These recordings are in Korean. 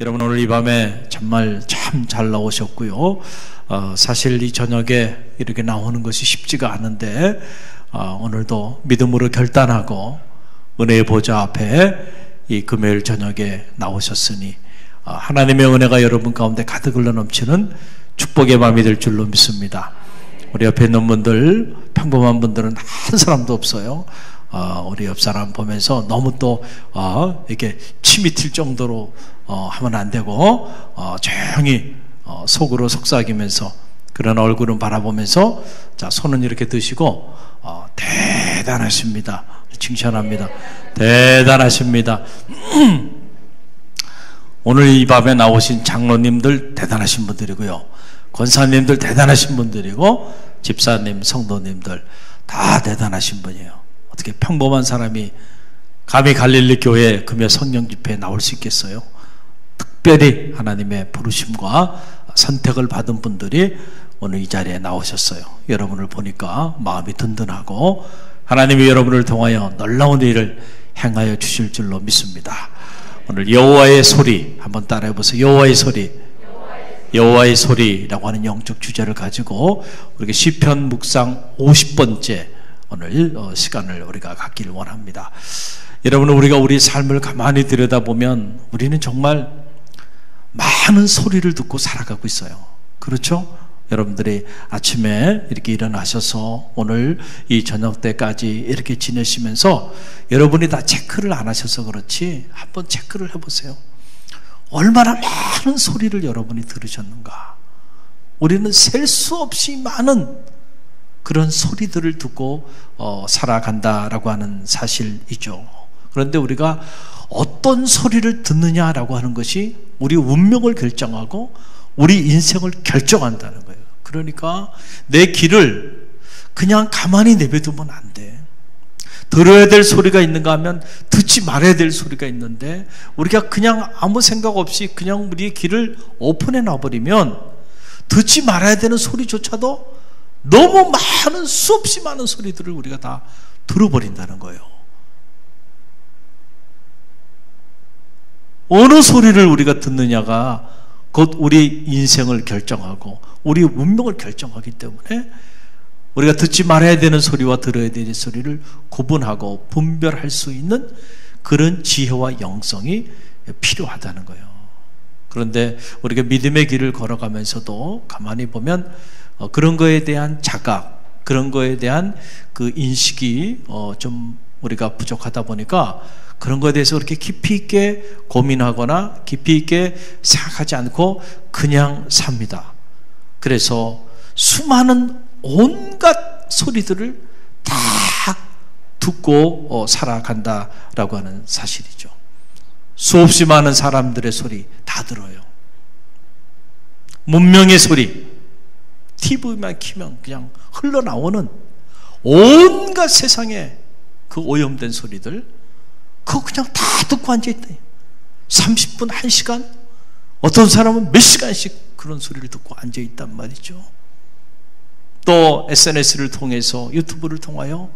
여러분 오늘 이 밤에 정말 참 잘 나오셨고요. 사실 이 저녁에 이렇게 나오는 것이 쉽지가 않은데 오늘도 믿음으로 결단하고 은혜의 보좌 앞에 이 금요일 저녁에 나오셨으니 하나님의 은혜가 여러분 가운데 가득 흘러 넘치는 축복의 밤이 될 줄로 믿습니다. 우리 옆에 있는 분들, 평범한 분들은 한 사람도 없어요. 우리 옆 사람 보면서 너무 또 이렇게 침이 튈 정도로 하면 안 되고 조용히 속으로 속삭이면서 그런 얼굴은 바라보면서 자, 손은 이렇게 드시고 대단하십니다. 칭찬합니다. 대단하십니다. 오늘 이 밤에 나오신 장로님들 대단하신 분들이고요. 권사님들 대단하신 분들이고 집사님, 성도님들 다 대단하신 분이에요. 어떻게 평범한 사람이 감히 갈릴리 교회 금요 성령 집회에 나올 수 있겠어요? 특별히 하나님의 부르심과 선택을 받은 분들이 오늘 이 자리에 나오셨어요. 여러분을 보니까 마음이 든든하고 하나님이 여러분을 통하여 놀라운 일을 행하여 주실 줄로 믿습니다. 오늘 여호와의 소리 한번 따라해 보세요. 여호와의 소리. 여호와의 소리라고 하는 영적 주제를 가지고 우리가 시편 묵상 50번째 오늘 시간을 우리가 갖기를 원합니다. 여러분, 우리가 우리 삶을 가만히 들여다보면 우리는 정말 많은 소리를 듣고 살아가고 있어요. 그렇죠? 여러분들이 아침에 이렇게 일어나셔서 오늘 이 저녁 때까지 이렇게 지내시면서 여러분이 다 체크를 안 하셔서 그렇지 한번 체크를 해보세요. 얼마나 많은 소리를 여러분이 들으셨는가. 우리는 셀 수 없이 많은 그런 소리들을 듣고 살아간다라고 하는 사실이죠. 그런데 우리가 어떤 소리를 듣느냐라고 하는 것이 우리 운명을 결정하고 우리 인생을 결정한다는 거예요. 그러니까 내 길을 그냥 가만히 내버려두면 안 돼. 들어야 될 소리가 있는가 하면 듣지 말아야 될 소리가 있는데 우리가 그냥 아무 생각 없이 그냥 우리의 길을 오픈해 놔버리면 듣지 말아야 되는 소리조차도 너무 많은 수없이 많은 소리들을 우리가 다 들어버린다는 거예요. 어느 소리를 우리가 듣느냐가 곧 우리 인생을 결정하고 우리 운명을 결정하기 때문에 우리가 듣지 말아야 되는 소리와 들어야 되는 소리를 구분하고 분별할 수 있는 그런 지혜와 영성이 필요하다는 거예요. 그런데 우리가 믿음의 길을 걸어가면서도 가만히 보면 그런 거에 대한 자각, 그런 거에 대한 그 인식이 좀 우리가 부족하다 보니까 그런 거에 대해서 그렇게 깊이 있게 고민하거나 깊이 있게 생각하지 않고 그냥 삽니다. 그래서 수많은 온갖 소리들을 다 듣고 살아간다라고 하는 사실이죠. 수없이 많은 사람들의 소리 다 들어요. 문명의 소리, TV만 키면 그냥 흘러나오는 온갖 세상에 그 오염된 소리들 그거 그냥 다 듣고 앉아있다. 30분, 1시간, 어떤 사람은 몇 시간씩 그런 소리를 듣고 앉아있단 말이죠. 또 SNS를 통해서, 유튜브를 통하여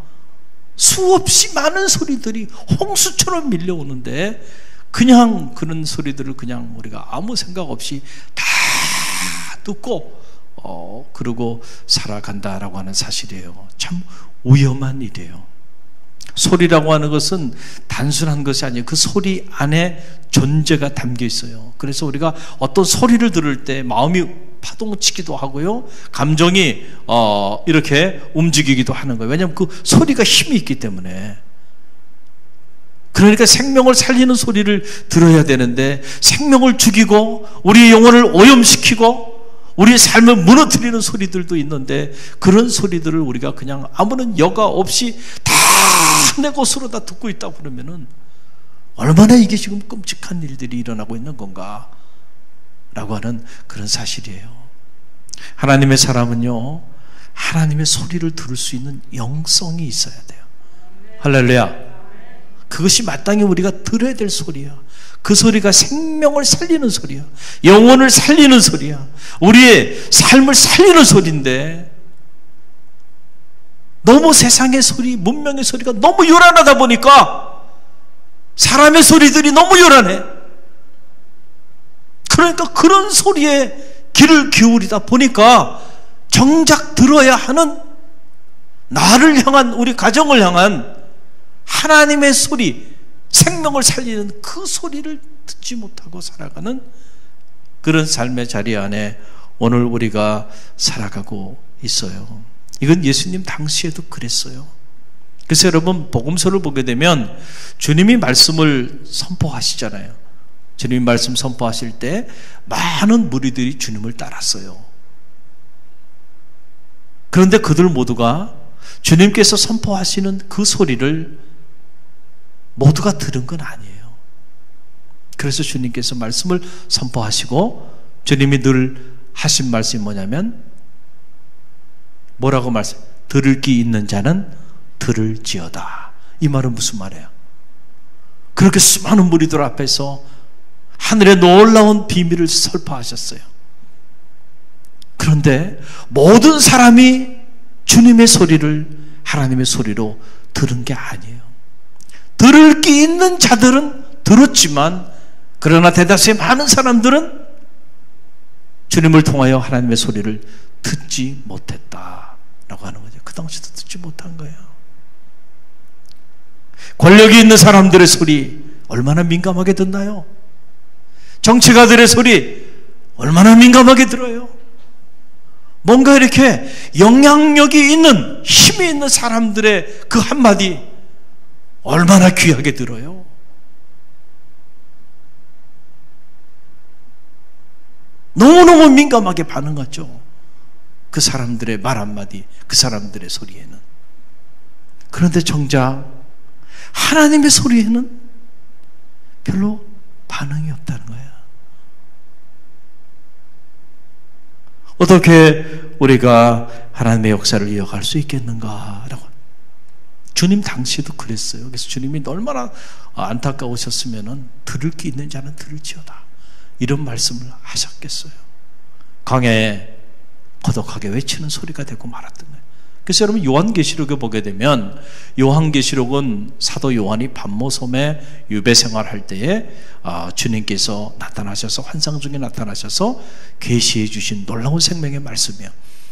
수없이 많은 소리들이 홍수처럼 밀려오는데 그냥 그런 소리들을 그냥 우리가 아무 생각 없이 다 듣고 그러고 살아간다라고 하는 사실이에요. 참 위험한 일이에요. 소리라고 하는 것은 단순한 것이 아니에요. 그 소리 안에 존재가 담겨 있어요. 그래서 우리가 어떤 소리를 들을 때 마음이 파동치기도 하고요. 감정이 이렇게 움직이기도 하는 거예요. 왜냐하면 그 소리가 힘이 있기 때문에. 그러니까 생명을 살리는 소리를 들어야 되는데 생명을 죽이고 우리의 영혼을 오염시키고 우리의 삶을 무너뜨리는 소리들도 있는데 그런 소리들을 우리가 그냥 아무런 여과 없이 다 내 것으로 다 듣고 있다고 그러면은 얼마나 이게 지금 끔찍한 일들이 일어나고 있는 건가 라고 하는 그런 사실이에요. 하나님의 사람은요, 하나님의 소리를 들을 수 있는 영성이 있어야 돼요. 할렐루야. 그것이 마땅히 우리가 들어야 될 소리야. 그 소리가 생명을 살리는 소리야. 영혼을 살리는 소리야. 우리의 삶을 살리는 소리인데 너무 세상의 소리, 문명의 소리가 너무 요란하다 보니까 사람의 소리들이 너무 요란해. 그러니까 그런 소리에 귀를 기울이다 보니까 정작 들어야 하는 나를 향한, 우리 가정을 향한 하나님의 소리, 생명을 살리는 그 소리를 듣지 못하고 살아가는 그런 삶의 자리 안에 오늘 우리가 살아가고 있어요. 이건 예수님 당시에도 그랬어요. 그래서 여러분, 복음서를 보게 되면 주님이 말씀을 선포하시잖아요. 주님이 말씀 선포하실 때 많은 무리들이 주님을 따랐어요. 그런데 그들 모두가 주님께서 선포하시는 그 소리를 모두가 들은 건 아니에요. 그래서 주님께서 말씀을 선포하시고 주님이 늘 하신 말씀이 뭐냐면 뭐라고 말씀? 들을 귀 있는 자는 들을지어다. 이 말은 무슨 말이에요? 그렇게 수많은 무리들 앞에서 하늘의 놀라운 비밀을 설파하셨어요. 그런데 모든 사람이 주님의 소리를 하나님의 소리로 들은 게 아니에요. 들을 귀 있는 자들은 들었지만 그러나 대다수의 많은 사람들은 주님을 통하여 하나님의 소리를 듣지 못했다라고 하는 거죠. 그 당시도 듣지 못한 거예요. 권력이 있는 사람들의 소리 얼마나 민감하게 듣나요? 정치가들의 소리 얼마나 민감하게 들어요? 뭔가 이렇게 영향력이 있는, 힘이 있는 사람들의 그 한마디 얼마나 귀하게 들어요? 너무너무 민감하게 반응하죠. 그 사람들의 말 한마디, 그 사람들의 소리에는. 그런데 정작 하나님의 소리에는 별로 반응이 없다는 거예요. 어떻게 우리가 하나님의 역사를 이어갈 수 있겠는가라고. 주님 당시에도 그랬어요. 그래서 주님이 얼마나 안타까우셨으면 들을 게 있는 자는 들을지어다, 이런 말씀을 하셨겠어요. 광야에 고독하게 외치는 소리가 되고 말았던 거예요. 그래서 여러분, 요한계시록에 보게 되면 요한계시록은 사도 요한이 반모섬에 유배 생활할 때에 주님께서 나타나셔서, 환상 중에 나타나셔서 계시해 주신 놀라운 생명의 말씀이에요.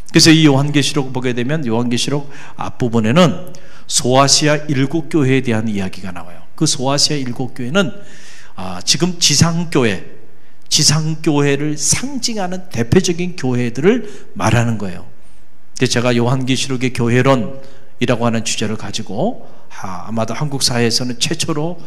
그래서 이 요한계시록 보게 되면 요한계시록 앞부분에는 소아시아 7교회에 대한 이야기가 나와요. 그 소아시아 7교회는 지금 지상교회를 상징하는 대표적인 교회들을 말하는 거예요. 제가 요한계시록의 교회론이라고 하는 주제를 가지고 아마도 한국 사회에서는 최초로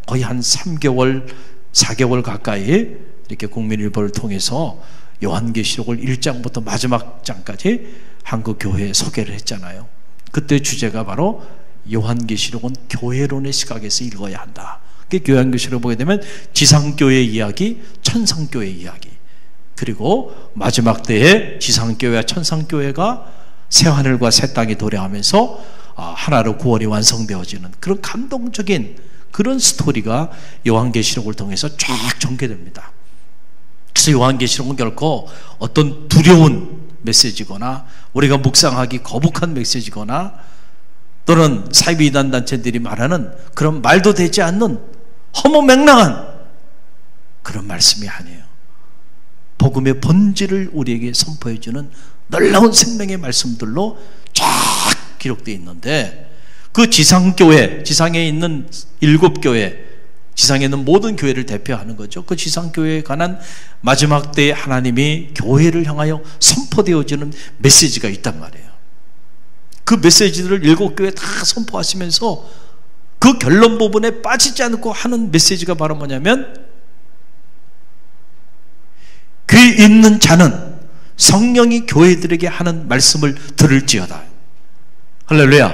거의 한 3개월, 4개월 가까이 이렇게 국민일보를 통해서 요한계시록을 1장부터 마지막 장까지 한국 교회에 소개를 했잖아요. 그때 주제가 바로 요한계시록은 교회론의 시각에서 읽어야 한다. 요한계시록을 보게 되면 지상교회 이야기, 천상교회 이야기, 그리고 마지막 때에 지상교회와 천상교회가 새하늘과 새 땅이 도래하면서 하나로 구원이 완성되어지는 그런 감동적인 그런 스토리가 요한계시록을 통해서 쫙 전개됩니다. 그래서 요한계시록은 결코 어떤 두려운 메시지거나 우리가 묵상하기 거북한 메시지거나 또는 사이비이단 단체들이 말하는 그런 말도 되지 않는 허무맹랑한 그런 말씀이 아니에요. 복음의 본질을 우리에게 선포해주는 놀라운 생명의 말씀들로 쫙 기록되어 있는데, 그 지상교회, 지상에 있는 7교회, 지상에 있는 모든 교회를 대표하는 거죠. 그 지상교회에 관한 마지막 때에 하나님이 교회를 향하여 선포되어지는 메시지가 있단 말이에요. 그 메시지들을 7교회 다 선포하시면서 그 결론 부분에 빠지지 않고 하는 메시지가 바로 뭐냐면, 귀 있는 자는 성령이 교회들에게 하는 말씀을 들을지어다. 할렐루야.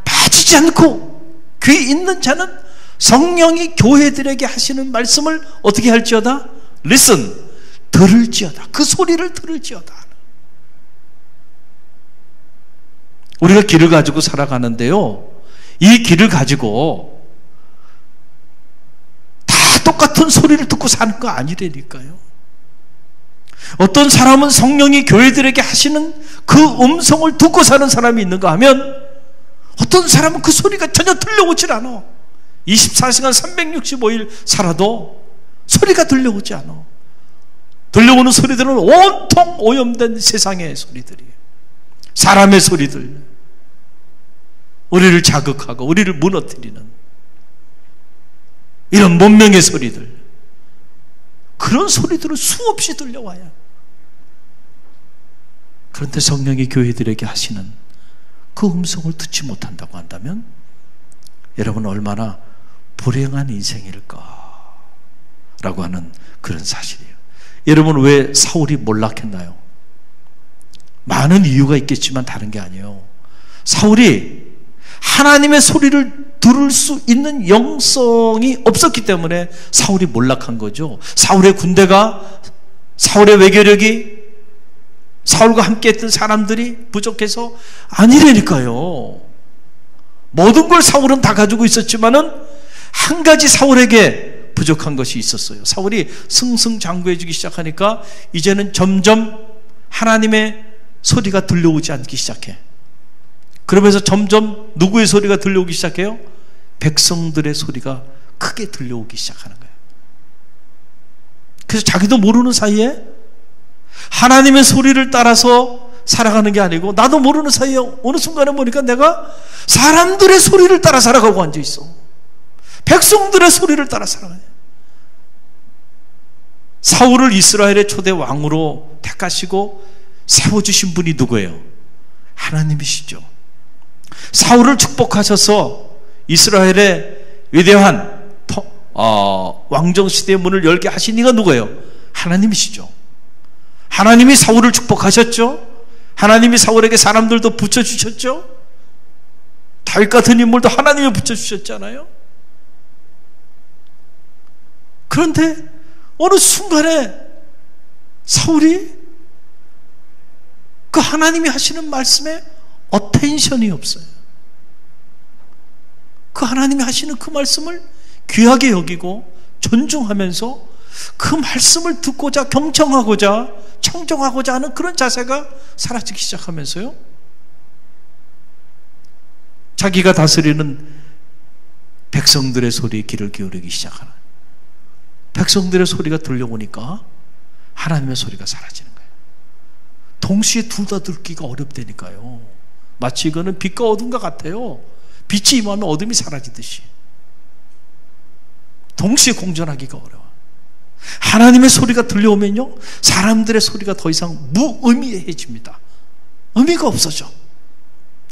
빠지지 않고 귀 있는 자는 성령이 교회들에게 하시는 말씀을 어떻게 할지어다? Listen, 들을지어다. 그 소리를 들을지어다. 우리가 길을 가지고 살아가는데요, 이 길을 가지고 다 똑같은 소리를 듣고 사는 거 아니라니까요. 어떤 사람은 성령이 교회들에게 하시는 그 음성을 듣고 사는 사람이 있는가 하면, 어떤 사람은 그 소리가 전혀 들려오질 않아. 24시간 365일 살아도 소리가 들려오지 않아. 들려오는 소리들은 온통 오염된 세상의 소리들이에요. 사람의 소리들, 우리를 자극하고 우리를 무너뜨리는 이런 문명의 소리들, 그런 소리들은 수없이 들려와요. 그런데 성령이 교회들에게 하시는 그 음성을 듣지 못한다고 한다면 여러분 얼마나 불행한 인생일까 라고 하는 그런 사실이에요. 여러분 왜 사울이 몰락했나요? 많은 이유가 있겠지만 다른 게 아니에요. 사울이 하나님의 소리를 들을 수 있는 영성이 없었기 때문에 사울이 몰락한 거죠. 사울의 군대가, 사울의 외교력이, 사울과 함께 했던 사람들이 부족해서 아니라니까요. 모든 걸 사울은 다 가지고 있었지만은 한 가지 사울에게 부족한 것이 있었어요. 사울이 승승장구해지기 시작하니까 이제는 점점 하나님의 소리가 들려오지 않기 시작해. 그러면서 점점 누구의 소리가 들려오기 시작해요? 백성들의 소리가 크게 들려오기 시작하는 거예요. 그래서 자기도 모르는 사이에 하나님의 소리를 따라서 살아가는 게 아니고 나도 모르는 사이에 어느 순간에 보니까 내가 사람들의 소리를 따라 살아가고 앉아있어. 백성들의 소리를 따라 살아가냐. 사울을 이스라엘의 초대 왕으로 택하시고 세워주신 분이 누구예요? 하나님이시죠. 사울을 축복하셔서 이스라엘의 위대한 왕정시대의 문을 열게 하신 이가 누구예요? 하나님이시죠. 하나님이 사울을 축복하셨죠. 하나님이 사울에게 사람들도 붙여주셨죠. 다윗 같은 인물도 하나님이 붙여주셨잖아요. 그런데 어느 순간에 사울이 그 하나님이 하시는 말씀에 어텐션이 없어요. 그 하나님이 하시는 그 말씀을 귀하게 여기고 존중하면서 그 말씀을 듣고자 경청하고자 청정하고자 하는 그런 자세가 사라지기 시작하면서요, 자기가 다스리는 백성들의 소리에 귀를 기울이기 시작하는, 백성들의 소리가 들려오니까 하나님의 소리가 사라지는 거예요. 동시에 둘 다 듣기가 어렵다니까요. 마치 이거는 빛과 어둠과 같아요. 빛이 임하면 어둠이 사라지듯이 동시에 공존하기가 어려워. 하나님의 소리가 들려오면요, 사람들의 소리가 더 이상 무의미해집니다. 의미가 없어져.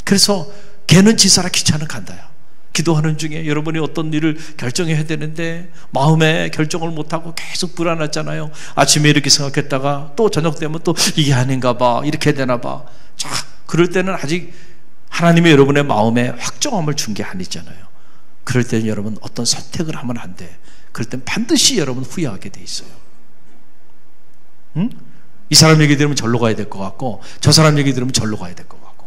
그래서 개는 지사라 귀찮은 간다야. 기도하는 중에 여러분이 어떤 일을 결정해야 되는데 마음에 결정을 못하고 계속 불안하잖아요. 아침에 이렇게 생각했다가 또 저녁 되면 또 이게 아닌가 봐, 이렇게 되나 봐. 자, 그럴 때는 아직 하나님이 여러분의 마음에 확정함을 준 게 아니잖아요. 그럴 때는 여러분 어떤 선택을 하면 안 돼. 그럴 땐 반드시 여러분 후회하게 돼 있어요. 응? 이 사람 얘기 들으면 절로 가야 될 것 같고, 저 사람 얘기 들으면 절로 가야 될 것 같고.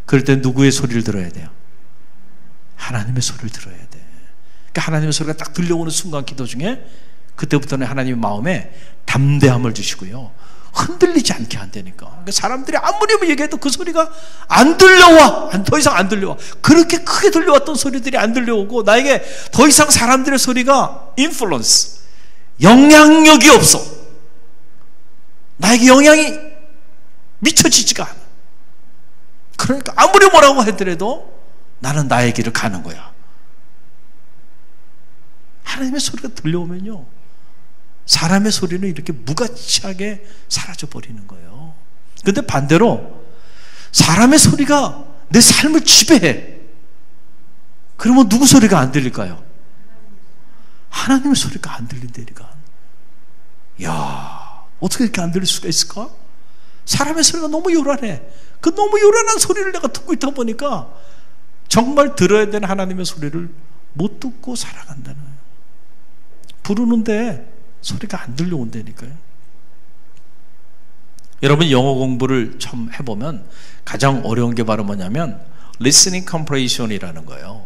그럴 땐 누구의 소리를 들어야 돼요? 하나님의 소리를 들어야 돼. 그러니까 하나님의 소리가 딱 들려오는 순간 기도 중에 그때부터는 하나님의 마음에 담대함을 주시고요, 흔들리지 않게 한다니까. 그러니까 사람들이 아무리 얘기해도 그 소리가 안 들려와. 더 이상 안 들려와. 그렇게 크게 들려왔던 소리들이 안 들려오고, 나에게 더 이상 사람들의 소리가 인플루언스, 영향력이 없어. 나에게 영향이 미쳐지지가 않아. 그러니까 아무리 뭐라고 하더라도 나는 나의 길을 가는 거야. 하나님의 소리가 들려오면요, 사람의 소리는 이렇게 무가치하게 사라져버리는 거예요. 그런데 반대로 사람의 소리가 내 삶을 지배해. 그러면 누구 소리가 안 들릴까요? 하나님의 소리가 안 들린다니까. 야, 어떻게 이렇게 안 들릴 수가 있을까? 사람의 소리가 너무 요란해. 그 너무 요란한 소리를 내가 듣고 있다 보니까 정말 들어야 되는 하나님의 소리를 못 듣고 살아간다는 거예요. 부르는데 소리가 안 들려온다니까요. 여러분 영어 공부를 처음 해보면 가장 어려운 게 바로 뭐냐면 listening comprehension이라는 거예요.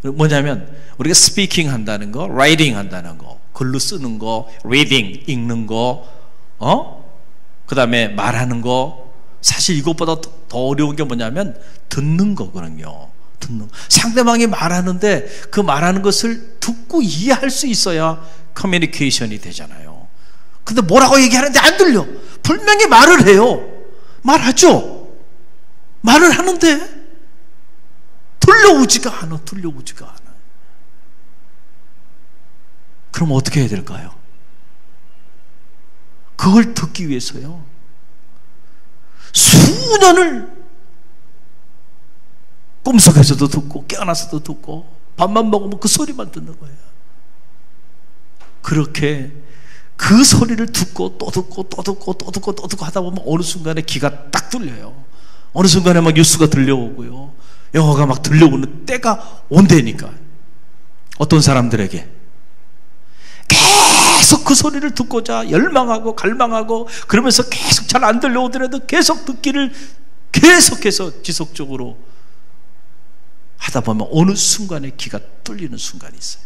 뭐냐면 우리가 speaking 한다는 거, writing 한다는 거, 글로 쓰는 거, reading 읽는 거, 그 다음에 말하는 거. 사실 이것보다 더 어려운 게 뭐냐면 듣는 거거든요. 상대방이 말하는데 그 말하는 것을 듣고 이해할 수 있어야 커뮤니케이션이 되잖아요. 근데 뭐라고 얘기하는데 안 들려. 분명히 말을 해요. 말하죠. 말을 하는데 들려오지가 않아. 그럼 어떻게 해야 될까요? 그걸 듣기 위해서요, 수년을 꿈속에서도 듣고 깨어나서도 듣고 밥만 먹으면 그 소리만 듣는 거예요. 그렇게 그 소리를 듣고 또 듣고 하다 보면 어느 순간에 귀가 딱 뚫려요. 어느 순간에 막 뉴스가 들려오고요, 영화가 막 들려오는 때가 온다니까. 어떤 사람들에게 계속 그 소리를 듣고자 열망하고 갈망하고 그러면서 계속 잘 안 들려오더라도 계속 듣기를 계속해서 지속적으로 하다 보면 어느 순간에 귀가 뚫리는 순간이 있어요.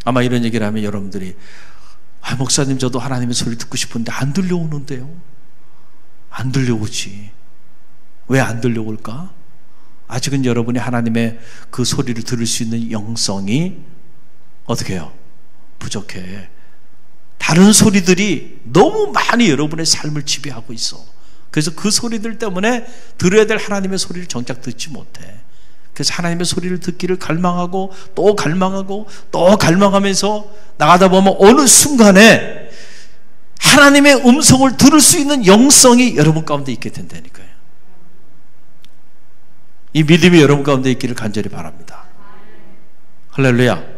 아마 이런 얘기를 하면 여러분들이, 목사님 저도 하나님의 소리를 듣고 싶은데 안 들려오는데요. 안 들려오지. 왜 안 들려올까? 아직은 여러분이 하나님의 그 소리를 들을 수 있는 영성이 어떻게 해요? 부족해. 다른 소리들이 너무 많이 여러분의 삶을 지배하고 있어. 그래서 그 소리들 때문에 들어야 될 하나님의 소리를 정작 듣지 못해. 그래서 하나님의 소리를 듣기를 갈망하고 또 갈망하고 또 갈망하면서 나가다 보면 어느 순간에 하나님의 음성을 들을 수 있는 영성이 여러분 가운데 있게 된다니까요. 이 믿음이 여러분 가운데 있기를 간절히 바랍니다. 할렐루야.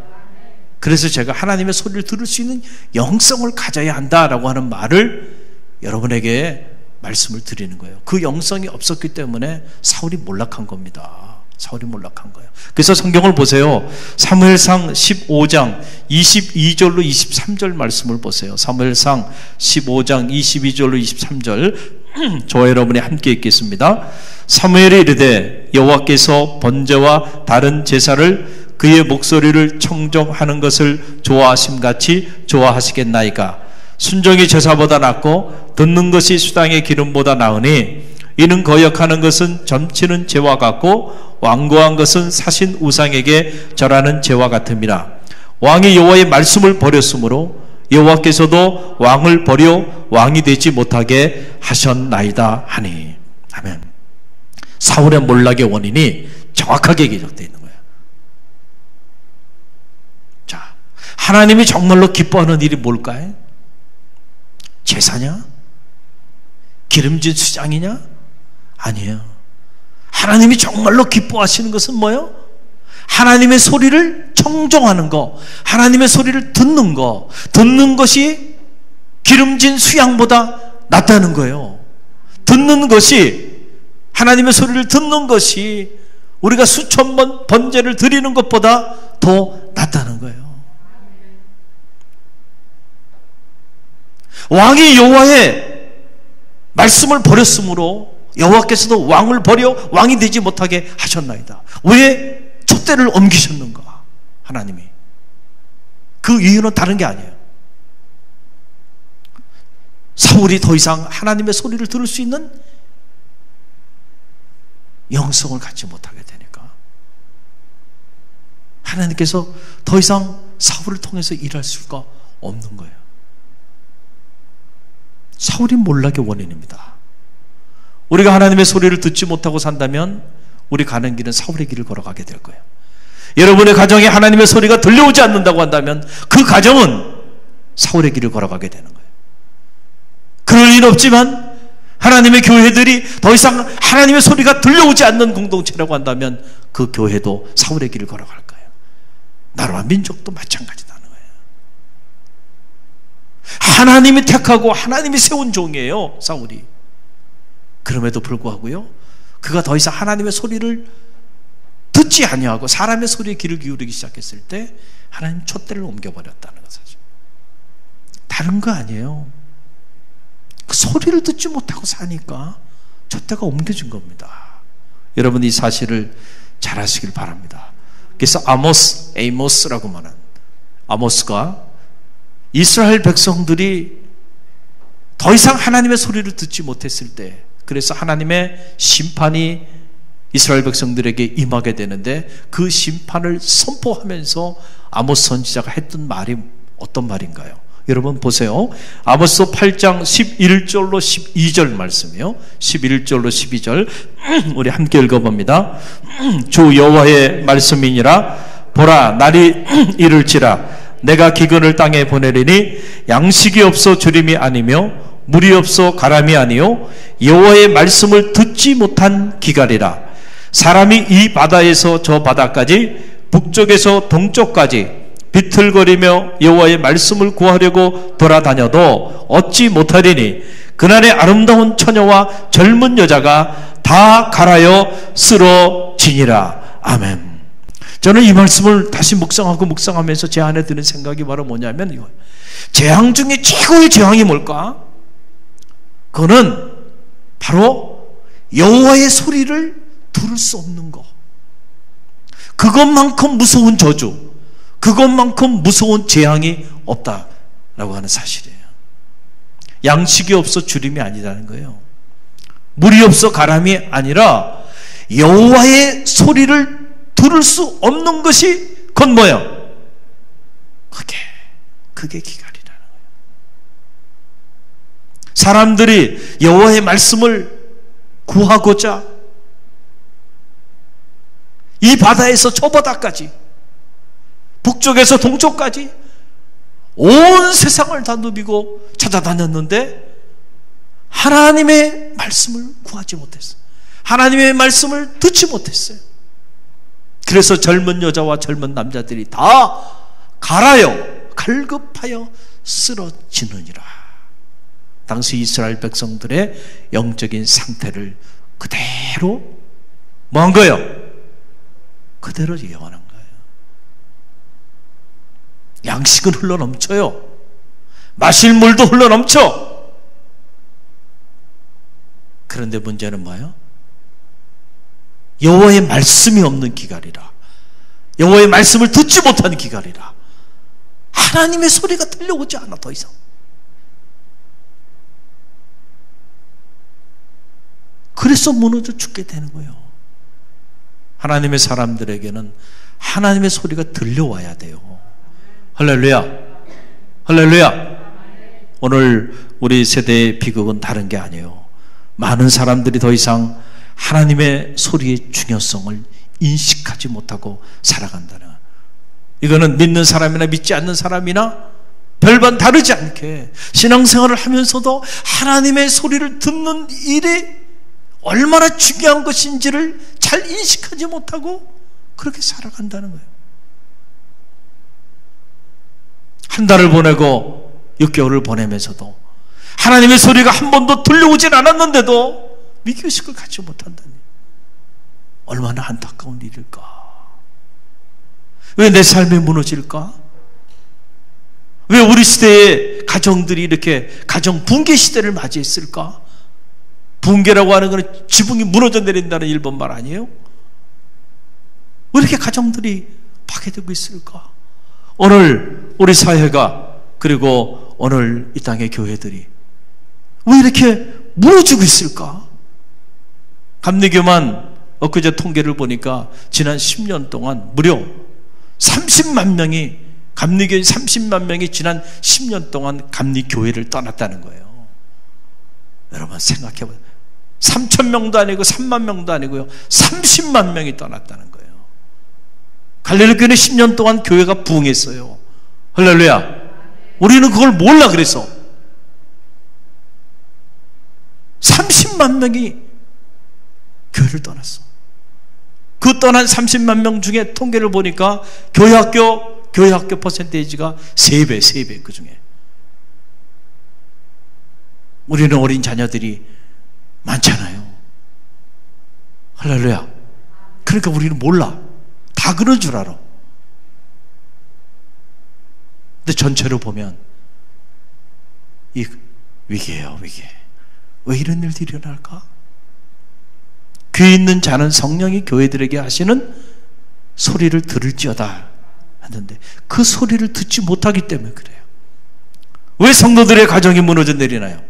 그래서 제가 하나님의 소리를 들을 수 있는 영성을 가져야 한다라고 하는 말을 여러분에게 말씀을 드리는 거예요. 그 영성이 없었기 때문에 사울이 몰락한 겁니다. 사울이 몰락한 거예요. 그래서 성경을 보세요. 사무엘상 15장 22절로 23절 말씀을 보세요. 사무엘상 15장 22절로 23절 저와 여러분이 함께 읽겠습니다. 사무엘이 이르되 여호와께서 번제와 다른 제사를 그의 목소리를 청정하는 것을 좋아하심같이 좋아하시겠나이까. 순종이 제사보다 낫고 듣는 것이 수당의 기름보다 나으니 이는 거역하는 것은 점치는 죄와 같고 완고한 것은 사신 우상에게 절하는 죄와 같음이라. 왕이 여호와의 말씀을 버렸으므로 여호와께서도 왕을 버려 왕이 되지 못하게 하셨나이다 하니. 아멘. 사울의 몰락의 원인이 정확하게 기록되어 있는 거예요. 자, 하나님이 정말로 기뻐하는 일이 뭘까요? 제사냐? 기름진 수장이냐? 아니에요. 하나님이 정말로 기뻐하시는 것은 뭐예요? 하나님의 소리를 청종하는 거, 하나님의 소리를 듣는 거, 듣는 것이 기름진 수양보다 낫다는 거예요. 듣는 것이, 하나님의 소리를 듣는 것이 우리가 수천 번 번제를 드리는 것보다 더 낫다는 거예요. 왕이 여호와의 말씀을 버렸으므로 여호와께서도 왕을 버려 왕이 되지 못하게 하셨나이다. 왜 촛대를 옮기셨는가? 하나님이. 그 이유는 다른 게 아니에요. 사울이 더 이상 하나님의 소리를 들을 수 있는 영성을 갖지 못하게 되니까 하나님께서 더 이상 사울을 통해서 일할 수가 없는 거예요. 사울이 몰락의 원인입니다. 우리가 하나님의 소리를 듣지 못하고 산다면 우리 가는 길은 사울의 길을 걸어가게 될 거예요. 여러분의 가정에 하나님의 소리가 들려오지 않는다고 한다면 그 가정은 사울의 길을 걸어가게 되는 거예요. 그럴 일 없지만 하나님의 교회들이 더 이상 하나님의 소리가 들려오지 않는 공동체라고 한다면 그 교회도 사울의 길을 걸어갈 거예요. 나라와 민족도 마찬가지라는 거예요. 하나님이 택하고 하나님이 세운 종이에요, 사울이. 그럼에도 불구하고요, 그가 더 이상 하나님의 소리를 듣지 아니하고 사람의 소리에 귀를 기울이기 시작했을 때 하나님 촛대를 옮겨버렸다는 것이죠. 다른 거 아니에요. 그 소리를 듣지 못하고 사니까 촛대가 옮겨진 겁니다. 여러분 이 사실을 잘 아시길 바랍니다. 그래서 아모스라고 말하는 아모스가 이스라엘 백성들이 더 이상 하나님의 소리를 듣지 못했을 때, 그래서 하나님의 심판이 이스라엘 백성들에게 임하게 되는데 그 심판을 선포하면서 아모스 선지자가 했던 말이 어떤 말인가요? 여러분 보세요. 아모스 8장 11절로 12절 말씀이요. 11절로 12절 우리 함께 읽어봅니다. 주 여호와의 말씀이니라. 보라, 날이 이를지라. 내가 기근을 땅에 보내리니 양식이 없어 주림이 아니며 물이 없어 가람이 아니요 여호와의 말씀을 듣지 못한 기갈이라. 사람이 이 바다에서 저 바다까지 북쪽에서 동쪽까지 비틀거리며 여호와의 말씀을 구하려고 돌아다녀도 얻지 못하리니 그날의 아름다운 처녀와 젊은 여자가 다 갈아여 쓰러지니라. 아멘. 저는 이 말씀을 다시 묵상하면서 제 안에 드는 생각이 바로 뭐냐면 이거예요. 재앙 중에 최고의 재앙이 뭘까? 그거는 바로 여호와의 소리를 들을 수 없는 것. 그것만큼 무서운 저주, 그것만큼 무서운 재앙이 없다라고 하는 사실이에요. 양식이 없어 주림이 아니라는 거예요. 물이 없어 가람이 아니라 여호와의 소리를 들을 수 없는 것이 그건 뭐예요? 그게 기갈이라는 거예요. 사람들이 여호와의 말씀을 구하고자 이 바다에서 저 바다까지 북쪽에서 동쪽까지 온 세상을 다 누비고 찾아다녔는데 하나님의 말씀을 구하지 못했어요. 하나님의 말씀을 듣지 못했어요. 그래서 젊은 여자와 젊은 남자들이 다 갈급하여 쓰러지느니라. 당시 이스라엘 백성들의 영적인 상태를 그대로 뭐한 거예요? 그대로 예언한 거예요. 양식은 흘러넘쳐요. 마실 물도 흘러넘쳐. 그런데 문제는 뭐예요? 여호와의 말씀이 없는 기갈이라. 여호와의 말씀을 듣지 못하는 기갈이라. 하나님의 소리가 들려오지 않아 더 이상. 그래서 무너져 죽게 되는 거예요. 하나님의 사람들에게는 하나님의 소리가 들려와야 돼요. 할렐루야. 할렐루야. 오늘 우리 세대의 비극은 다른 게 아니에요. 많은 사람들이 더 이상 하나님의 소리의 중요성을 인식하지 못하고 살아간다는, 이거는 믿는 사람이나 믿지 않는 사람이나 별반 다르지 않게 신앙생활을 하면서도 하나님의 소리를 듣는 일이 얼마나 중요한 것인지를 잘 인식하지 못하고 그렇게 살아간다는 거예요. 한 달을 보내고 6개월을 보내면서도 하나님의 소리가 한 번도 들려오진 않았는데도 미교식을 갖지 못한다니, 얼마나 안타까운 일일까? 왜 내 삶이 무너질까? 왜 우리 시대의 가정들이 이렇게 가정 붕괴 시대를 맞이했을까? 붕괴라고 하는 것은 지붕이 무너져 내린다는 일본말 아니에요? 왜 이렇게 가정들이 파괴되고 있을까? 오늘 우리 사회가, 그리고 오늘 이 땅의 교회들이 왜 이렇게 무너지고 있을까? 감리교만 엊그제 통계를 보니까 지난 10년 동안 무려 30만 명이, 감리교인 30만 명이 지난 10년 동안 감리교회를 떠났다는 거예요. 여러분 생각해봐요. 3,000명도 아니고 3만 명도 아니고요, 30만 명이 떠났다는 거예요. 갈릴리 교회는 10년 동안 교회가 부흥했어요. 할렐루야. 우리는 그걸 몰라. 그래서 30만 명이 교회를 떠났어. 그 떠난 30만 명 중에 통계를 보니까 교회학교 퍼센테이지가 3배 그 중에. 우리는 어린 자녀들이 많잖아요. 할렐루야. 그러니까 우리는 몰라. 다 그런 줄 알아. 근데 전체로 보면 이 위기예요, 위기. 왜 이런 일들이 일어날까? 귀 있는 자는 성령이 교회들에게 하시는 소리를 들을지어다 하는데 그 소리를 듣지 못하기 때문에 그래요. 왜 성도들의 가정이 무너져 내리나요?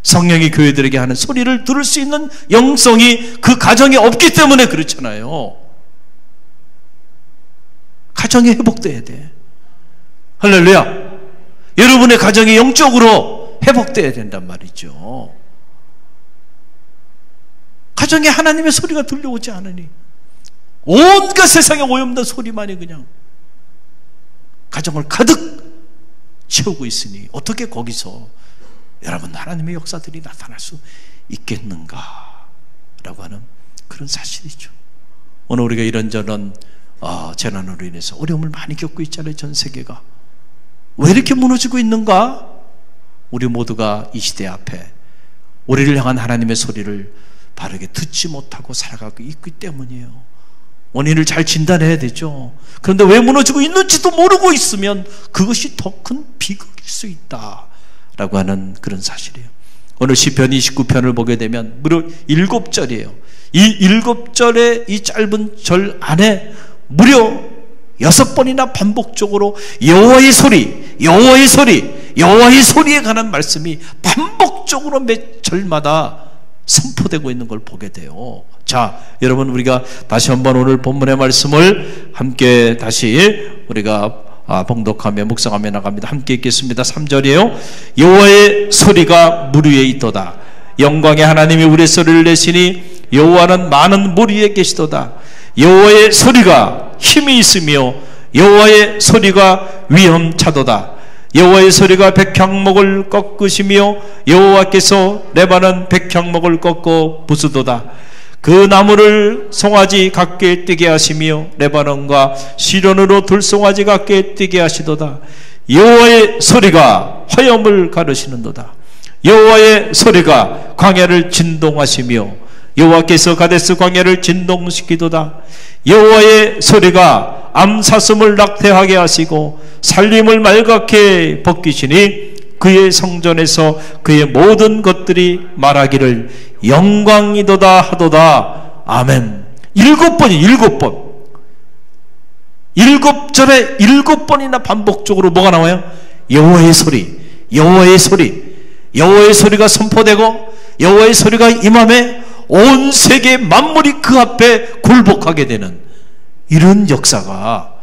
성령이 교회들에게 하는 소리를 들을 수 있는 영성이 그 가정에 없기 때문에 그렇잖아요. 가정이 회복돼야 돼. 할렐루야. 여러분의 가정이 영적으로 회복되어야 된단 말이죠. 가정에 하나님의 소리가 들려오지 않으니 온갖 세상의 오염된 소리만이 그냥 가정을 가득 채우고 있으니 어떻게 거기서 여러분 하나님의 역사들이 나타날 수 있겠는가 라고 하는 그런 사실이죠. 오늘 우리가 이런저런 재난으로 인해서 어려움을 많이 겪고 있잖아요. 전 세계가. 왜 이렇게 무너지고 있는가? 우리 모두가 이 시대 앞에 우리를 향한 하나님의 소리를 바르게 듣지 못하고 살아가고 있기 때문이에요. 원인을 잘 진단해야 되죠. 그런데 왜 무너지고 있는지도 모르고 있으면 그것이 더 큰 비극일 수 있다라고 하는 그런 사실이에요. 오늘 시편 29편을 보게 되면 무려 7절이에요. 이 7절의 이 짧은 절 안에 무려 6번이나 반복적으로 여호와의 소리, 여호와의 소리, 여호와의 소리에 관한 말씀이 반복적으로 몇 절마다 선포되고 있는 걸 보게 돼요. 자, 여러분 우리가 다시 한번 오늘 본문의 말씀을 함께 다시 우리가 봉독하며 묵상하며 나갑니다. 함께 읽겠습니다. 3절이에요. 여호와의 소리가 물 위에 있도다. 영광의 하나님이 우리의 소리를 내시니 여호와는 많은 물 위에 계시도다. 여호와의 소리가 힘이 있으며 여호와의 소리가 위험차도다. 여호와의 소리가 백향목을 꺾으시며 여호와께서 레바논 백향목을 꺾어 부수도다. 그 나무를 송아지 같게 뛰게 하시며 레바논과 시련으로 들송아지 같게 뛰게 하시도다. 여호와의 소리가 화염을 가르시는도다. 여호와의 소리가 광야를 진동하시며 여호와께서 가데스 광야를 진동시키도다. 여호와의 소리가 암사슴을 낙태하게 하시고 살림을 말갛게 벗기시니 그의 성전에서 그의 모든 것들이 말하기를 영광이도다 하도다. 아멘. 7번이 7번. 7절에 7번이나 반복적으로 뭐가 나와요? 여호와의 소리, 여호와의 소리, 여호와의 소리가 선포되고 여호와의 소리가 임함에 온 세계 만물이 그 앞에 굴복하게 되는 이런 역사가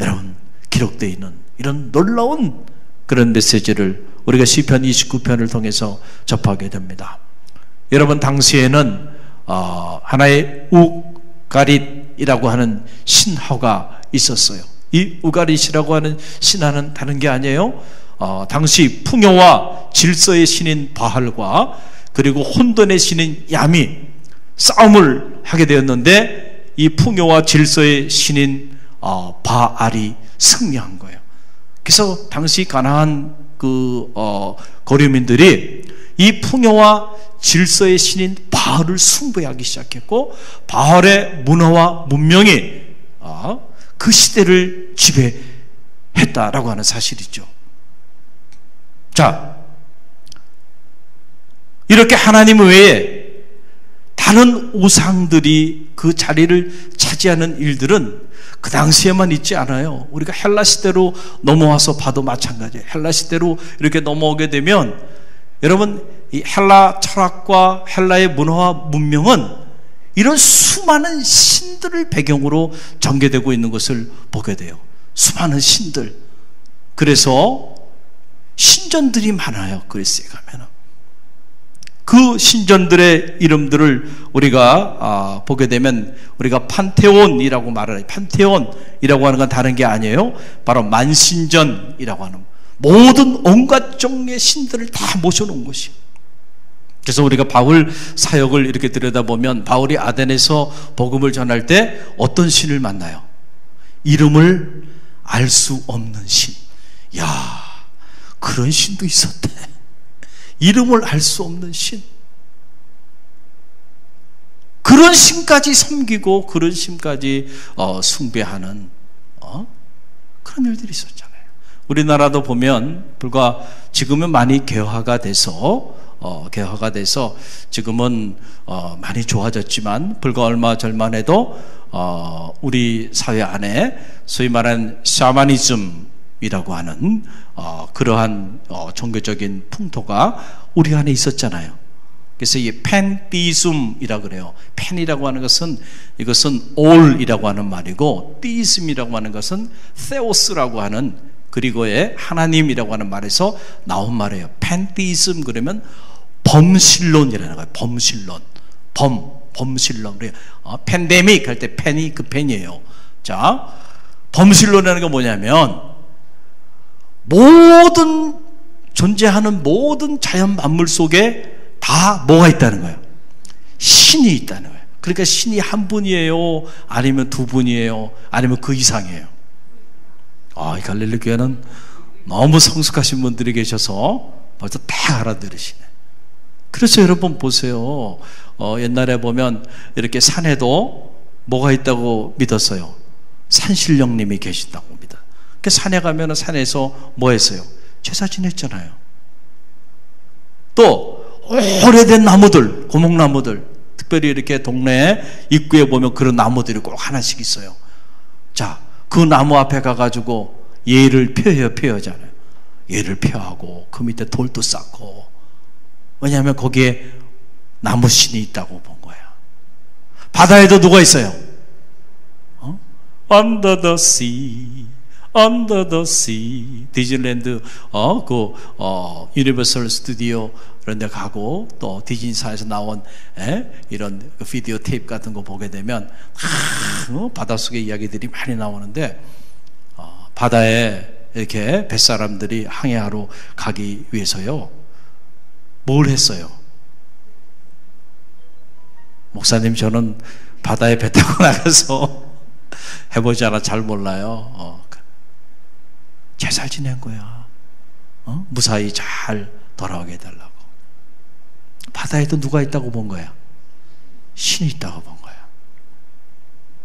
여러분 기록되어 있는 이런 놀라운 그런 메시지를 우리가 시편 29편을 통해서 접하게 됩니다. 여러분 당시에는 하나의 우가릿이라고 하는 신화가 있었어요. 이 우가릿이라고 하는 신화는 다른 게 아니에요. 당시 풍요와 질서의 신인 바알과 그리고 혼돈의 신인 야미 싸움을 하게 되었는데 이 풍요와 질서의 신인 바알이 승리한 거예요. 그래서 당시 가나안 거류민들이 이 풍요와 질서의 신인 바알을 숭배하기 시작했고 바알의 문화와 문명이 그 시대를 지배했다라고 하는 사실이죠. 자, 이렇게 하나님 외에 다른 우상들이 그 자리를 차지하는 일들은 그 당시에만 있지 않아요. 우리가 헬라 시대로 넘어와서 봐도 마찬가지예요. 헬라 시대로 이렇게 넘어오게 되면 여러분 이 헬라 철학과 헬라의 문화와 문명은 이런 수많은 신들을 배경으로 전개되고 있는 것을 보게 돼요. 수많은 신들. 그래서 신전들이 많아요. 그리스에 가면은. 그 신전들의 이름들을 우리가 보게 되면 우리가 판테온이라고 말을 해요. 판테온이라고 하는 건 다른 게 아니에요. 바로 만신전이라고 하는 모든 온갖 종류의 신들을 다 모셔놓은 것이. 그래서 우리가 바울 사역을 이렇게 들여다보면 바울이 아덴에서 복음을 전할 때 어떤 신을 만나요? 이름을 알 수 없는 신. 야, 그런 신도 있었대. 이름을 알 수 없는 신. 그런 신까지 섬기고 그런 신까지 숭배하는 그런 일들이 있었잖아요. 우리나라도 보면 불과 지금은 많이 개화가 돼서 지금은 많이 좋아졌지만 불과 얼마 전만 해도 우리 사회 안에 소위 말하는 샤머니즘이라고 하는 그러한 종교적인 풍토가 우리 안에 있었잖아요. 그래서 이 팬티즘이라고 그래요. 팬이라고 하는 것은 이것은 all이라고 하는 말이고 티즘이라고 하는 것은 theos라고 하는 그리고의 하나님이라고 하는 말에서 나온 말이에요. 팬티즘 그러면 범신론이라는 거예요. 범신론. 범신론. 팬데믹 할 때 팬이 그 팬이에요. 자, 범신론이라는 게 뭐냐면 모든 존재하는 모든 자연 만물 속에 다 뭐가 있다는 거예요? 신이 있다는 거예요. 그러니까 신이 한 분이에요? 아니면 두 분이에요? 아니면 그 이상이에요? 이 갈릴리 교회는 너무 성숙하신 분들이 계셔서 벌써 다 알아들으시네. 그래서 여러분 보세요. 옛날에 보면 이렇게 산에도 뭐가 있다고 믿었어요? 산신령님이 계신다고 믿어요. 그 산에 가면 산에서 뭐 했어요? 제사 지냈잖아요. 또 오래된 나무들, 고목나무들, 특별히 이렇게 동네 입구에 보면 그런 나무들이 꼭 하나씩 있어요. 자, 그 나무 앞에 가가지고 예를 펴잖아요. 예를 펴하고 그 밑에 돌도 쌓고. 왜냐하면 거기에 나무신이 있다고 본 거야. 바다에도 누가 있어요? Under the sea, under the sea. 디즈니랜드 유니버설 스튜디오 그런 데 가고 또 디즈니사에서 나온 이런 비디오 테이프 같은 거 보게 되면 바닷속의 이야기들이 많이 나오는데 바다에 이렇게 뱃사람들이 항해하러 가기 위해서요 뭘 했어요? 목사님, 저는 바다에 배 타고 나가서 해보지 않아 잘 몰라요. 제사 지낸 거야. 무사히 잘 돌아오게 해달라고. 바다에도 누가 있다고 본 거야? 신이 있다고 본 거야.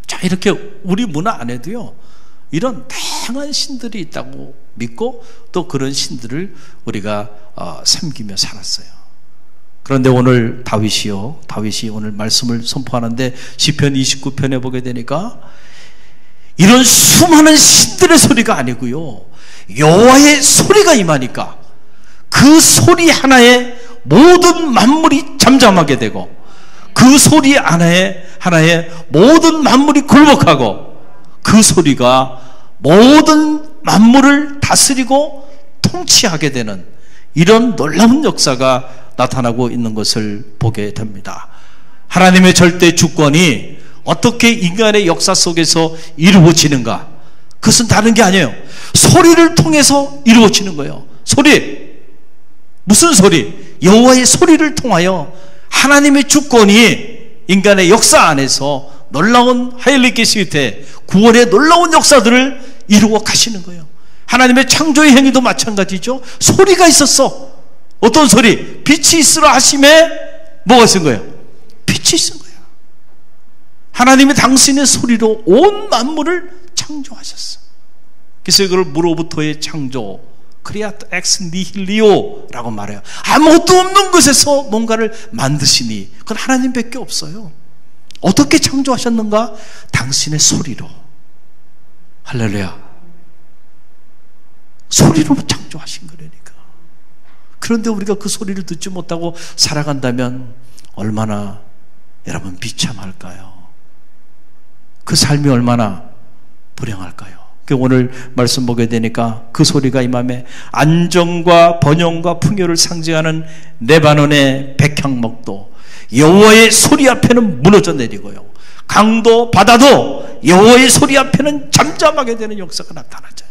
자, 이렇게 우리 문화 안에도요 이런 다양한 신들이 있다고 믿고 또 그런 신들을 우리가 섬기며 살았어요. 그런데 오늘 다윗이 오늘 말씀을 선포하는데 시편 29편에 보게 되니까 이런 수많은 신들의 소리가 아니고요 여호와의 소리가 임하니까 그 소리 하나에 모든 만물이 잠잠하게 되고 그 소리 하나에 모든 만물이 굴복하고 그 소리가 모든 만물을 다스리고 통치하게 되는 이런 놀라운 역사가 나타나고 있는 것을 보게 됩니다. 하나님의 절대 주권이 어떻게 인간의 역사 속에서 이루어지는가? 그것은 다른 게 아니에요. 소리를 통해서 이루어지는 거예요. 소리. 무슨 소리? 여호와의 소리를 통하여 하나님의 주권이 인간의 역사 안에서 놀라운 하일리케시테 구원의 놀라운 역사들을 이루어 가시는 거예요. 하나님의 창조의 행위도 마찬가지죠. 소리가 있었어. 어떤 소리? 빛이 있으라 하심에 뭐가 있은 거예요? 빛이 있은 거예요. 하나님이 당신의 소리로 온 만물을 창조하셨어. 그래서 이걸 무로부터의 창조, 크리아토 엑스 니힐리오라고 말해요. 아무것도 없는 것에서 뭔가를 만드시니 그건 하나님밖에 없어요. 어떻게 창조하셨는가? 당신의 소리로. 할렐루야. 소리로 창조하신 거라니까. 그런데 우리가 그 소리를 듣지 못하고 살아간다면 얼마나 여러분 비참할까요? 그 삶이 얼마나 불행할까요? 오늘 말씀 보게 되니까 그 소리가 임함에 안정과 번영과 풍요를 상징하는 레바논의 백향목도 여호와의 소리 앞에는 무너져 내리고요, 강도 바다도 여호와의 소리 앞에는 잠잠하게 되는 역사가 나타나죠.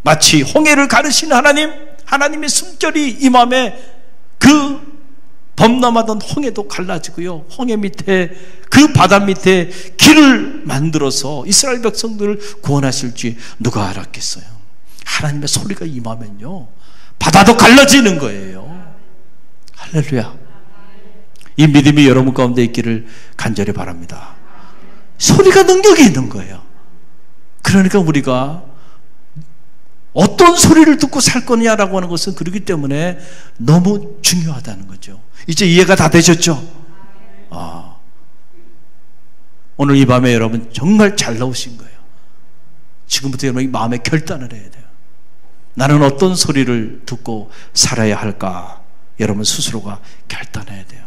마치 홍해를 가르신 하나님의 숨결이 임함에 그 범람하던 홍해도 갈라지고요, 홍해 밑에 그 바다 밑에 길을 만들어서 이스라엘 백성들을 구원하실지 누가 알았겠어요? 하나님의 소리가 임하면요 바다도 갈라지는 거예요. 할렐루야. 이 믿음이 여러분 가운데 있기를 간절히 바랍니다. 소리가 능력이 있는 거예요. 그러니까 우리가 어떤 소리를 듣고 살 거냐라고 하는 것은 그렇기 때문에 너무 중요하다는 거죠. 이제 이해가 다 되셨죠? 오늘 이 밤에 여러분 정말 잘 나오신 거예요. 지금부터 여러분이 마음에 결단을 해야 돼요. 나는 어떤 소리를 듣고 살아야 할까? 여러분 스스로가 결단해야 돼요.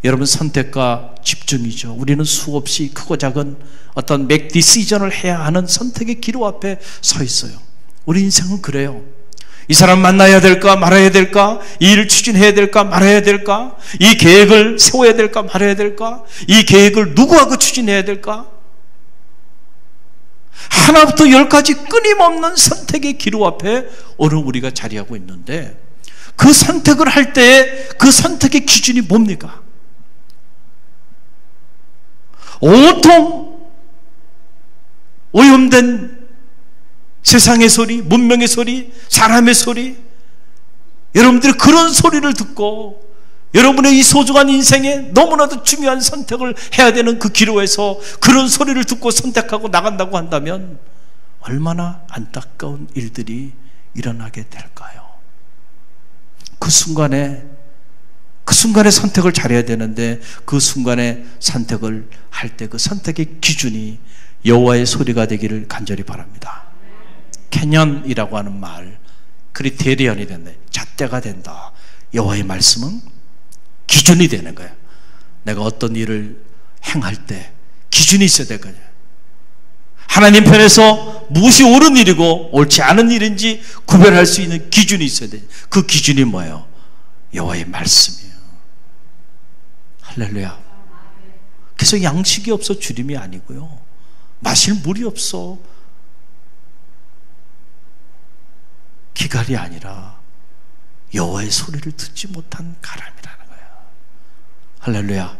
여러분 선택과 집중이죠. 우리는 수없이 크고 작은 어떤 make decision을 해야 하는 선택의 기로 앞에 서 있어요. 우리 인생은 그래요. 이 사람 만나야 될까 말아야 될까? 이 일을 추진해야 될까 말아야 될까? 이 계획을 세워야 될까 말아야 될까? 이 계획을 누구하고 추진해야 될까? 하나부터 10까지 끊임없는 선택의 기로 앞에 오늘 우리가 자리하고 있는데, 그 선택을 할 때에 그 선택의 기준이 뭡니까? 온통 오염된 세상의 소리, 문명의 소리, 사람의 소리, 여러분들이 그런 소리를 듣고 여러분의 이 소중한 인생에 너무나도 중요한 선택을 해야 되는 그 기로에서 그런 소리를 듣고 선택하고 나간다고 한다면 얼마나 안타까운 일들이 일어나게 될까요? 그 순간에 선택을 잘해야 되는데, 그 순간에 선택을 할 때 그 선택의 기준이 여호와의 소리가 되기를 간절히 바랍니다. 캐년이라고 하는 말, 크리테리언이 된다, 잣대가 된다. 여호와의 말씀은 기준이 되는 거예요. 내가 어떤 일을 행할 때 기준이 있어야 될 거예요. 하나님 편에서 무엇이 옳은 일이고 옳지 않은 일인지 구별할 수 있는 기준이 있어야 돼요. 그 기준이 뭐예요? 여호와의 말씀이에요. 할렐루야. 그래서 양식이 없어 주림이 아니고요, 마실 물이 없어 기갈이 아니라 여호와의 소리를 듣지 못한 가람이라는 거예요. 할렐루야.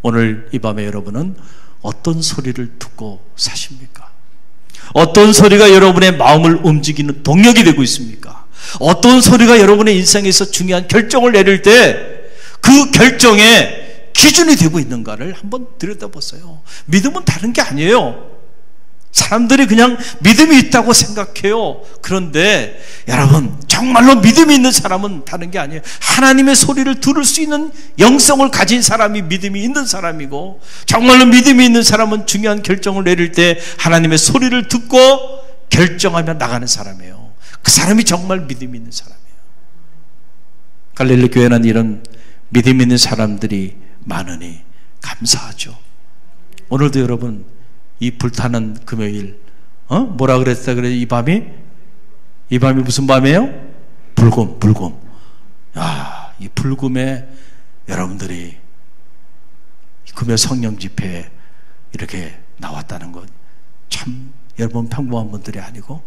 오늘 이 밤에 여러분은 어떤 소리를 듣고 사십니까? 어떤 소리가 여러분의 마음을 움직이는 동력이 되고 있습니까? 어떤 소리가 여러분의 인생에서 중요한 결정을 내릴 때 그 결정의 기준이 되고 있는가를 한번 들여다보세요. 믿음은 다른 게 아니에요. 사람들이 그냥 믿음이 있다고 생각해요. 그런데 여러분, 정말로 믿음이 있는 사람은 다른 게 아니에요. 하나님의 소리를 들을 수 있는 영성을 가진 사람이 믿음이 있는 사람이고, 정말로 믿음이 있는 사람은 중요한 결정을 내릴 때 하나님의 소리를 듣고 결정하며 나가는 사람이에요. 그 사람이 정말 믿음이 있는 사람이에요. 갈릴리 교회는 이런 믿음 있는 사람들이 많으니 감사하죠. 오늘도 여러분, 이 불타는 금요일, 뭐라 그랬다 그래? 이 밤이 무슨 밤이에요? 불금. 야, 이 불금에 여러분들이 금요 성령 집회에 이렇게 나왔다는 것, 참 여러분 평범한 분들이 아니고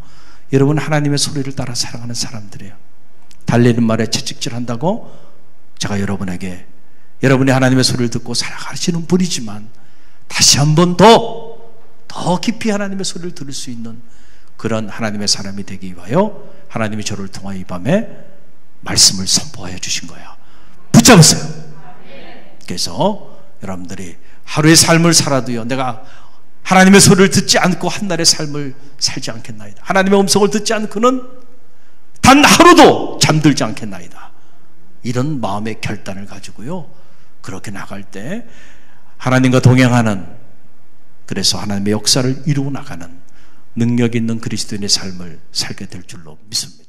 여러분 하나님의 소리를 따라 살아가는 사람들이에요. 달리는 말에 채찍질한다고 제가 여러분에게, 여러분이 하나님의 소리를 듣고 살아가시는 분이지만 다시 한 번 더 깊이 하나님의 소리를 들을 수 있는 그런 하나님의 사람이 되기 위하여 하나님이 저를 통하여 이 밤에 말씀을 선포하여 주신 거예요. 붙잡으세요. 그래서 여러분들이 하루의 삶을 살아도요, 내가 하나님의 소리를 듣지 않고 한날의 삶을 살지 않겠나이다. 하나님의 음성을 듣지 않고는 단 하루도 잠들지 않겠나이다. 이런 마음의 결단을 가지고요, 그렇게 나갈 때 하나님과 동행하는, 그래서 하나님의 역사를 이루어 나가는 능력 있는 그리스도인의 삶을 살게 될 줄로 믿습니다.